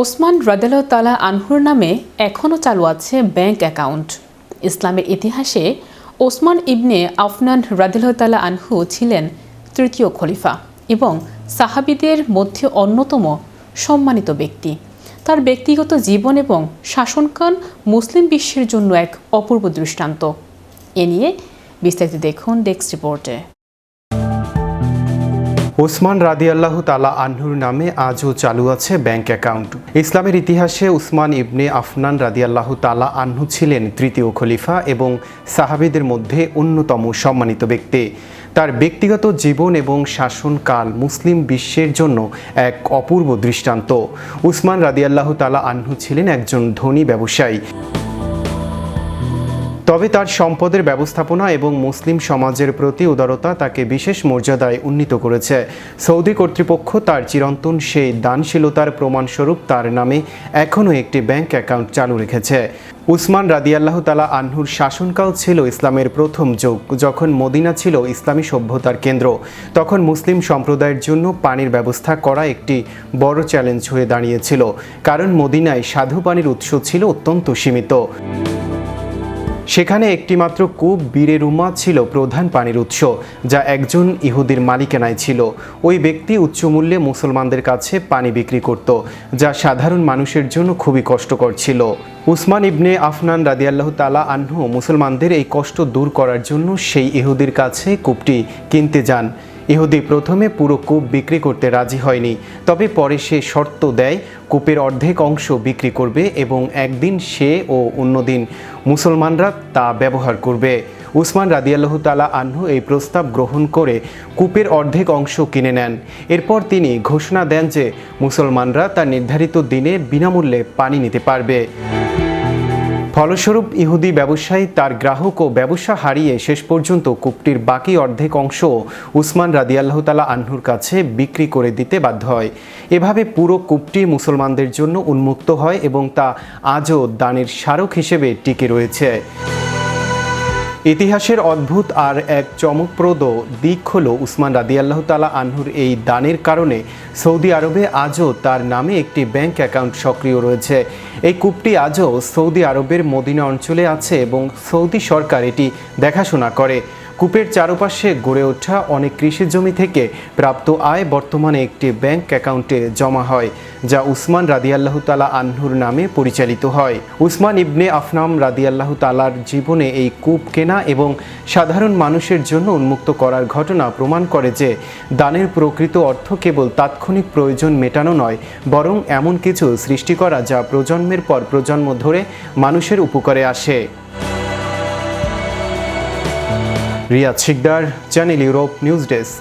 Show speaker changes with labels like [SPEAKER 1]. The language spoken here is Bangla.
[SPEAKER 1] ওসমান রাদিয়াল্লাহু তাআলা আনহুর নামে এখনও চালু আছে ব্যাংক অ্যাকাউন্ট। ইসলামের ইতিহাসে ওসমান ইবনে আফনান রাদিয়াল্লাহু তাআলা আনহু ছিলেন তৃতীয় খলিফা এবং সাহাবীদের মধ্যে অন্যতম সম্মানিত ব্যক্তি। তার ব্যক্তিগত জীবন এবং শাসনকাল মুসলিম বিশ্বের জন্য এক অপূর্ব দৃষ্টান্ত। এ নিয়ে বিস্তারিত দেখুন ডেস্ক রিপোর্টে।
[SPEAKER 2] ওসমান রাদিয়াল্লাহু তাআলা আনহুর নামে আজও চালু আছে ব্যাংক অ্যাকাউন্ট। ইসলামের ইতিহাসে উসমান ইবনে আফনান রাদিয়াল্লাহু তাআলা আনহু ছিলেন তৃতীয় খলিফা এবং সাহাবীদের মধ্যে অন্যতম সম্মানিত ব্যক্তি। তার ব্যক্তিগত জীবন এবং শাসনকাল মুসলিম বিশ্বের জন্য এক অপূর্ব দৃষ্টান্ত। উসমান রাদিয়াল্লাহু তাআলা আনহু ছিলেন একজন ধনী ব্যবসায়ী। তবে তার সম্পদের ব্যবস্থাপনা এবং মুসলিম সমাজের প্রতি উদারতা তাকে বিশেষ মর্যাদায় উন্নীত করেছে। সৌদি কর্তৃপক্ষ তার চিরন্তন সেই দানশীলতার প্রমাণস্বরূপ তার নামে এখনও একটি ব্যাংক অ্যাকাউন্ট চালু রেখেছে। উসমান রাদিয়াল্লাহু তাআলা আনহুর শাসনকাল ছিল ইসলামের প্রথম যুগ, যখন মদিনা ছিল ইসলামী সভ্যতার কেন্দ্র। তখন মুসলিম সম্প্রদায়ের জন্য পানির ব্যবস্থা করা একটি বড় চ্যালেঞ্জ হয়ে দাঁড়িয়েছিল, কারণ মদিনায় স্বাদু পানির উৎস ছিল অত্যন্ত সীমিত। সেখানে একটিমাত্র কূপ বীরে রুমা ছিল প্রধান পানির উৎস, যা একজন ইহুদির মালিকানায় ছিল। ওই ব্যক্তি উচ্চমূল্যে মুসলমানদের কাছে পানি বিক্রি করত, যা সাধারণ মানুষের জন্য খুবই কষ্টকর ছিল। উসমান ইবনে আফনান রাদিয়াল্লাহু তাআলা আনহু মুসলমানদের এই কষ্ট দূর করার জন্য সেই ইহুদির কাছে কূপটি কিনতে যান। ইহুদি প্রথমে পুরো কূপ বিক্রি করতে রাজি হয়নি, তবে পরে সে শর্ত দেয় কূপের অর্ধেক অংশ বিক্রি করবে এবং একদিন সে ও অন্যদিন মুসলমানরা তা ব্যবহার করবে। উসমান রাদিয়াল্লাহু তাআলা আনহু এই প্রস্তাব গ্রহণ করে কূপের অর্ধেক অংশ কিনে নেন। এরপর তিনি ঘোষণা দেন যে মুসলমানরা তার নির্ধারিত দিনে বিনামূল্যে পানি নিতে পারবে। ফলস্বরূপ ইহুদি ব্যবসায়ী তার গ্রাহক ও ব্যবসা হারিয়ে শেষ পর্যন্ত কূপটির বাকি অর্ধেক অংশ উসমান রাদিয়াল্লাহু তাআলা আনহুর কাছে বিক্রি করে দিতে বাধ্য হয়। এভাবে পুরো কূপটি মুসলমানদের জন্য উন্মুক্ত হয় এবং তা আজও দানের স্মারক হিসেবে টিকে রয়েছে। ইতিহাসের অদ্ভুত আর এক চমকপ্রদ দিক হলো উসমান রাদিয়াল্লাহু তাআলা আনহুর এই দানের কারণে সৌদি আরবে আজও তার নামে একটি ব্যাংক অ্যাকাউন্ট সক্রিয় রয়েছে। এই কূপটি আজও সৌদি আরবের মদিনা অঞ্চলে আছে এবং সৌদি সরকার এটি দেখাশোনা করে। কূপের চারপাশে গড়ে ওঠা অনেক কৃষি জমি থেকে প্রাপ্ত আয় বর্তমানে একটি ব্যাংক অ্যাকাউন্টে জমা হয়, যা উসমান রাদিয়াল্লাহু তাআলা আনহুর নামে পরিচালিত হয়। উসমান ইবনে আফনান রাদিয়াল্লাহু তাআলার জীবনে এই কূপ কেনা এবং সাধারণ মানুষের জন্য উন্মুক্ত করার ঘটনা প্রমাণ করে যে দানের প্রকৃত অর্থ কেবল তাৎক্ষণিক প্রয়োজন মেটানো নয়, বরং এমন কিছু সৃষ্টি করা যা প্রজন্মের পর প্রজন্ম ধরে মানুষের উপকারে আসে। Riyad Sikder, channel Europe news desk.